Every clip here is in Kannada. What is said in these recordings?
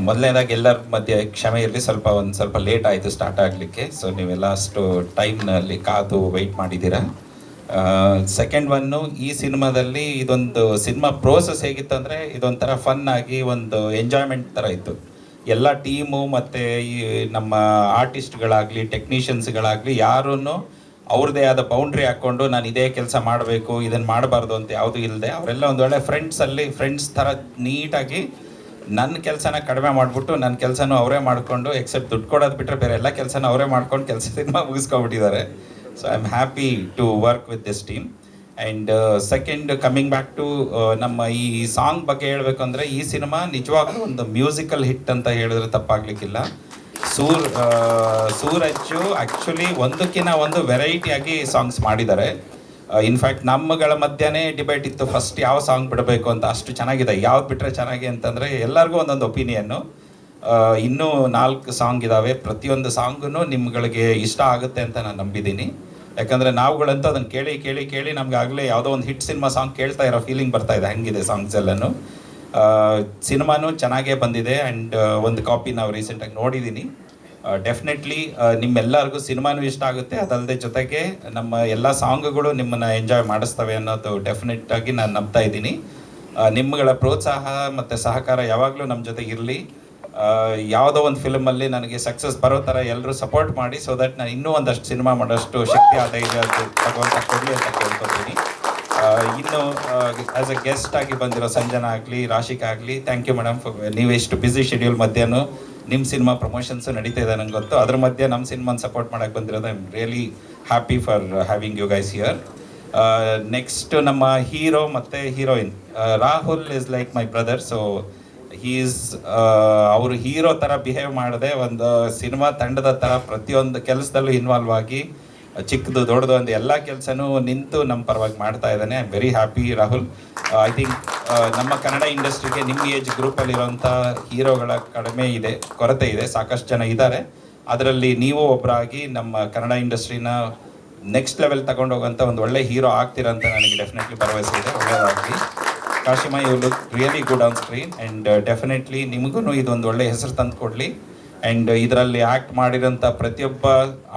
ಮೊದಲನೇದಾಗಿ ಎಲ್ಲರ ಮಧ್ಯೆ ಕ್ಷಮೆ ಇರಲಿ, ಒಂದು ಸ್ವಲ್ಪ ಲೇಟ್ ಆಯಿತು ಸ್ಟಾರ್ಟ್ ಆಗಲಿಕ್ಕೆ. ಸೊ ನೀವೆಲ್ಲ ಅಷ್ಟು ಟೈಮ್ನಲ್ಲಿ ಕಾದು ವೆಯ್ಟ್ ಮಾಡಿದ್ದೀರಾ. ಸೆಕೆಂಡ್ ಒನ್ನು, ಈ ಸಿನಿಮಾದಲ್ಲಿ ಇದೊಂದು ಸಿನಿಮಾ ಪ್ರೋಸೆಸ್ ಹೇಗಿತ್ತು ಅಂದರೆ, ಇದೊಂಥರ ಫನ್ ಆಗಿ ಒಂದು ಎಂಜಾಯ್ಮೆಂಟ್ ಥರ ಇತ್ತು. ಎಲ್ಲ ಟೀಮು ಮತ್ತು ಈ ನಮ್ಮ ಆರ್ಟಿಸ್ಟ್ಗಳಾಗಲಿ ಟೆಕ್ನಿಷಿಯನ್ಸ್ಗಳಾಗಲಿ ಯಾರೂ ಅವ್ರದ್ದೇ ಆದ ಬೌಂಡ್ರಿ ಹಾಕ್ಕೊಂಡು ನಾನು ಇದೇ ಕೆಲಸ ಮಾಡಬೇಕು, ಇದನ್ನು ಮಾಡಬಾರ್ದು ಅಂತ ಯಾವುದೂ ಇಲ್ಲದೆ ಅವರೆಲ್ಲ ಒಂದು ಒಳ್ಳೆ ಫ್ರೆಂಡ್ಸ್ ಥರ ನೀಟಾಗಿ ನನ್ನ ಕೆಲಸನ ಕಡಿಮೆ ಮಾಡಿಬಿಟ್ಟು ನನ್ನ ಕೆಲಸನೂ ಅವರೇ ಮಾಡಿಕೊಂಡು, ಎಕ್ಸೆಪ್ಟ್ ದುಡ್ಡು ಕೊಡೋದು ಬಿಟ್ಟರೆ ಬೇರೆ ಎಲ್ಲ ಕೆಲಸನೂ ಅವರೇ ಮಾಡ್ಕೊಂಡು ಸಿನಿಮಾ ಮುಗಿಸ್ಕೊಬಿಟ್ಟಿದ್ದಾರೆ. So I am happy to work with this team. And second, coming back to ನಮ್ಮ ಈ ಸಾಂಗ್ ಬಗ್ಗೆ ಹೇಳಬೇಕು ಅಂದರೆ, ಈ ಸಿನಿಮಾ ನಿಜವಾಗ್ಲೂ ಒಂದು ಮ್ಯೂಸಿಕಲ್ ಹಿಟ್ ಅಂತ ಹೇಳಿದ್ರೆ ತಪ್ಪಾಗಲಿಕ್ಕಿಲ್ಲ. ಸೂರಜ್ಜು ಆ್ಯಕ್ಚುಲಿ ಒಂದಕ್ಕಿಂತ ಒಂದು ವೆರೈಟಿಯಾಗಿ ಸಾಂಗ್ಸ್ ಮಾಡಿದ್ದಾರೆ. ಇನ್ಫ್ಯಾಕ್ಟ್ ನಮ್ಮಗಳ ಮಧ್ಯನೇ ಡಿಬೇಟ್ ಇತ್ತು ಫಸ್ಟ್ ಯಾವ ಸಾಂಗ್ ಬಿಡಬೇಕು ಅಂತ. ಅಷ್ಟು ಚೆನ್ನಾಗಿದೆ, ಯಾವ್ದು ಬಿಟ್ಟರೆ ಚೆನ್ನಾಗಿ ಅಂತಂದರೆ ಎಲ್ಲರಿಗೂ ಒಂದೊಂದು ಒಪಿನಿಯನ್ನು. ಇನ್ನೂ 4 ಸಾಂಗ್ ಇದ್ದಾವೆ, ಪ್ರತಿಯೊಂದು ಸಾಂಗೂ ನಿಮ್ಗಳಿಗೆ ಇಷ್ಟ ಆಗುತ್ತೆ ಅಂತ ನಾನು ನಂಬಿದ್ದೀನಿ. ಯಾಕಂದರೆ ನಾವುಗಳಂತೂ ಅದನ್ನು ಕೇಳಿ ನಮ್ಗೆ ಆಗಲೇ ಯಾವುದೋ ಒಂದು ಹಿಟ್ ಸಿನಿಮಾ ಸಾಂಗ್ ಕೇಳ್ತಾ ಇರೋ ಫೀಲಿಂಗ್ ಬರ್ತಾ ಇದೆ, ಹಂಗಿದೆ ಸಾಂಗ್ಸ್ ಎಲ್ಲನೂ. ಸಿನಿಮಾನೂ ಚೆನ್ನಾಗೇ ಬಂದಿದೆ. ಆ್ಯಂಡ್ ಒಂದು ಕಾಪಿ ನಾವು ರೀಸೆಂಟಾಗಿ ನೋಡಿದ್ದೀನಿ. ಡೆಫಿನೆಟ್ಲಿ ನಿಮ್ಮೆಲ್ಲರಿಗೂ ಸಿನಿಮಾನೂ ಇಷ್ಟ ಆಗುತ್ತೆ, ಅದಲ್ಲದೆ ಜೊತೆಗೆ ನಮ್ಮ ಎಲ್ಲ ಸಾಂಗ್ಗಳು ನಿಮ್ಮನ್ನು ಎಂಜಾಯ್ ಮಾಡಿಸ್ತವೆ ಅನ್ನೋದು ಡೆಫಿನೆಟ್ಟಾಗಿ ನಾನು ನಂಬ್ತಾ ಇದ್ದೀನಿ. ನಿಮ್ಮಗಳ ಪ್ರೋತ್ಸಾಹ ಮತ್ತು ಸಹಕಾರ ಯಾವಾಗಲೂ ನಮ್ಮ ಜೊತೆಗೆ ಇರಲಿ. ಯಾವುದೋ ಒಂದು ಫಿಲ್ಮಲ್ಲಿ ನನಗೆ ಸಕ್ಸಸ್ ಬರೋ ಥರ ಎಲ್ಲರೂ ಸಪೋರ್ಟ್ ಮಾಡಿ, ಸೊ ದಟ್ ನಾನು ಇನ್ನೂ ಒಂದಷ್ಟು ಸಿನಿಮಾ ಮಾಡೋಷ್ಟು ಶಕ್ತಿ ಆದಾಯ ಭಗವಂತ ಕೊಡಲಿ ಅಂತ ಕೇಳ್ಕೊತೀನಿ. ಇನ್ನು ಆ್ಯಸ್ ಎ ಗೆಸ್ಟ್ ಆಗಿ ಬಂದಿರೋ ಸಂಜನಾ ಆಗಲಿ, ರಾಶಿಕಾ ಆಗಲಿ, ಥ್ಯಾಂಕ್ ಯು ಮೇಡಮ್. ನೀವು ಎಷ್ಟು ಬ್ಯುಸಿ ಶೆಡ್ಯೂಲ್ ಮಧ್ಯನೂ ನಿಮ್ಮ ಸಿನಿಮಾ ಪ್ರಮೋಷನ್ಸು ನಡೀತಾ ಇದೆ ನಂಗೆ ಗೊತ್ತು. ಅದ್ರ ಮಧ್ಯೆ ನಮ್ಮ ಸಿನಿಮಾನ ಸಪೋರ್ಟ್ ಮಾಡೋಕ್ಕೆ ಬಂದಿರೋದು I am really happy for having you guys here. Next ನಮ್ಮ ಹೀರೋ ಮತ್ತು heroine Rahul is like my brother. So ಅವರು ಹೀರೋ ಥರ ಬಿಹೇವ್ ಮಾಡದೆ ಒಂದು ಸಿನಿಮಾ ತಂಡದ ಥರ ಪ್ರತಿಯೊಂದು ಕೆಲಸದಲ್ಲೂ ಇನ್ವಾಲ್ವ್ ಆಗಿ ಚಿಕ್ಕದು ದೊಡ್ಡದು ಒಂದು ಎಲ್ಲ ಕೆಲಸನೂ ನಿಂತು ನಮ್ಮ ಪರವಾಗಿ ಮಾಡ್ತಾ ಇದ್ದಾನೆ. I am very happy Rahul. I think ನಮ್ಮ ಕನ್ನಡ ಇಂಡಸ್ಟ್ರಿಗೆ ನಿಮ್ಮ ಏಜ್ ಗ್ರೂಪಲ್ಲಿರೋಂಥ ಹೀರೋಗಳ ಕೊರತೆ ಇದೆ, ಸಾಕಷ್ಟು ಜನ ಇದ್ದಾರೆ. ಅದರಲ್ಲಿ ನೀವು ಒಬ್ಬರಾಗಿ ನಮ್ಮ ಕನ್ನಡ ಇಂಡಸ್ಟ್ರಿನ ನೆಕ್ಸ್ಟ್ ಲೆವೆಲ್ ತಗೊಂಡೋಗೋಂಥ ಒಂದು ಒಳ್ಳೆ ಹೀರೋ ಆಗ್ತೀರಂತ ನನಗೆ ಡೆಫಿನೆಟ್ಲಿ ಭರವಸೆ ಇದೆ. ಒಳ್ಳೆಯದಾಗಲಿ. Kashima, you look really good on screen and definitely ನಿಮಗೂ ಇದೊಂದು ಒಳ್ಳೆ ಹೆಸರು ತಂದು ಕೊಡಲಿ. ಆ್ಯಂಡ್ ಇದರಲ್ಲಿ ಆ್ಯಕ್ಟ್ ಮಾಡಿರೋಂಥ ಪ್ರತಿಯೊಬ್ಬ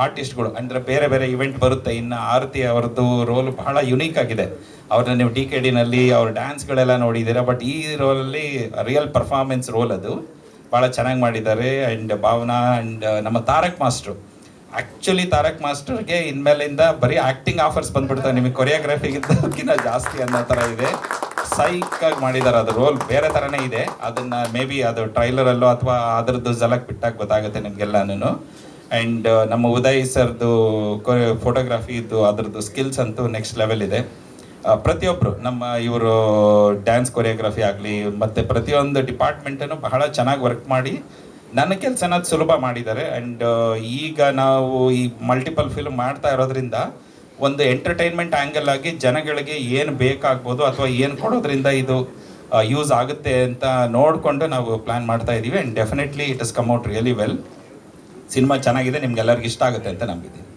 ಆರ್ಟಿಸ್ಟ್ಗಳು ಅಂದರೆ ಬೇರೆ ಬೇರೆ ಇವೆಂಟ್ ಬರುತ್ತೆ. ಇನ್ನು ಆರತಿ ಅವ್ರದ್ದು ರೋಲ್ ಬಹಳ ಯುನೀಕ್ ಆಗಿದೆ. ಅವ್ರನ್ನ ನೀವು DKDನಲ್ಲಿ ಅವ್ರ ಡ್ಯಾನ್ಸ್ಗಳೆಲ್ಲ ನೋಡಿದ್ದೀರಾ, ಬಟ್ ಈ ರೋಲಲ್ಲಿ ರಿಯಲ್ ಪರ್ಫಾರ್ಮೆನ್ಸ್ ರೋಲ್ ಅದು ಭಾಳ ಚೆನ್ನಾಗಿ ಮಾಡಿದ್ದಾರೆ. ಆ್ಯಂಡ್ ಭಾವನಾ ಆ್ಯಂಡ್ ನಮ್ಮ ತಾರಕ್ ಮಾಸ್ಟ್ರು, ಆ್ಯಕ್ಚುಲಿ ತಾರಕ್ ಮಾಸ್ಟರ್ಗೆ ಇನ್ಮೇಲಿಂದ ಬರೀ ಆ್ಯಕ್ಟಿಂಗ್ ಆಫರ್ಸ್ ಬಂದ್ಬಿಡ್ತಾರೆ, ನಿಮಗೆ ಕೊರಿಯೋಗ್ರಫಿಗಿಂತ ಜಾಸ್ತಿ ಅನ್ನೋ ಥರ ಇದೆ. ಸೈಕಾಗಿ ಮಾಡಿದ್ದಾರೆ, ಅದು ರೋಲ್ ಬೇರೆ ಥರನೇ ಇದೆ. ಅದನ್ನು ಮೇ ಬಿ ಅದು ಟ್ರೈಲರಲ್ಲೋ ಅಥವಾ ಅದರದ್ದು ಝಲಕ್ ಬಿಟ್ಟಾಗ ಗೊತ್ತಾಗುತ್ತೆ ನಿಮಗೆಲ್ಲನೂ. ಆ್ಯಂಡ್ ನಮ್ಮ ಉದಯ್ ಸರ್ದು ಫೋಟೋಗ್ರಫಿದು ಅದರದ್ದು ಸ್ಕಿಲ್ಸ್ ಅಂತೂ ನೆಕ್ಸ್ಟ್ ಲೆವೆಲ್ ಇದೆ. ಪ್ರತಿಯೊಬ್ಬರು ನಮ್ಮ ಇವರು ಡ್ಯಾನ್ಸ್ ಕೊರಿಯೋಗ್ರಫಿ ಆಗಲಿ ಮತ್ತು ಪ್ರತಿಯೊಂದು ಡಿಪಾರ್ಟ್ಮೆಂಟನ್ನು ಬಹಳ ಚೆನ್ನಾಗಿ ವರ್ಕ್ ಮಾಡಿ ನನ್ನ ಕೆಲಸನ ಸುಲಭ ಮಾಡಿದ್ದಾರೆ. ಆ್ಯಂಡ್ ಈಗ ನಾವು ಈ ಮಲ್ಟಿಪಲ್ ಫಿಲ್ಮ್ ಮಾಡ್ತಾ ಇರೋದ್ರಿಂದ ಒಂದು ಎಂಟರ್ಟೈನ್ಮೆಂಟ್ ಆ್ಯಂಗಲ್ ಆಗಿ ಜನಗಳಿಗೆ ಏನು ಬೇಕಾಗ್ಬೋದು ಅಥವಾ ಏನು ಕೊಡೋದ್ರಿಂದ ಇದು ಯೂಸ್ ಆಗುತ್ತೆ ಅಂತ ನೋಡಿಕೊಂಡು ನಾವು ಪ್ಲ್ಯಾನ್ ಮಾಡ್ತಾ ಇದ್ದೀವಿ. And definitely it is come out really well. Cinema ಚೆನ್ನಾಗಿದೆ, ನಿಮ್ಗೆಲ್ಲರಿಗೂ ಇಷ್ಟ ಆಗುತ್ತೆ ಅಂತ ನಂಬಿದ್ದೀನಿ.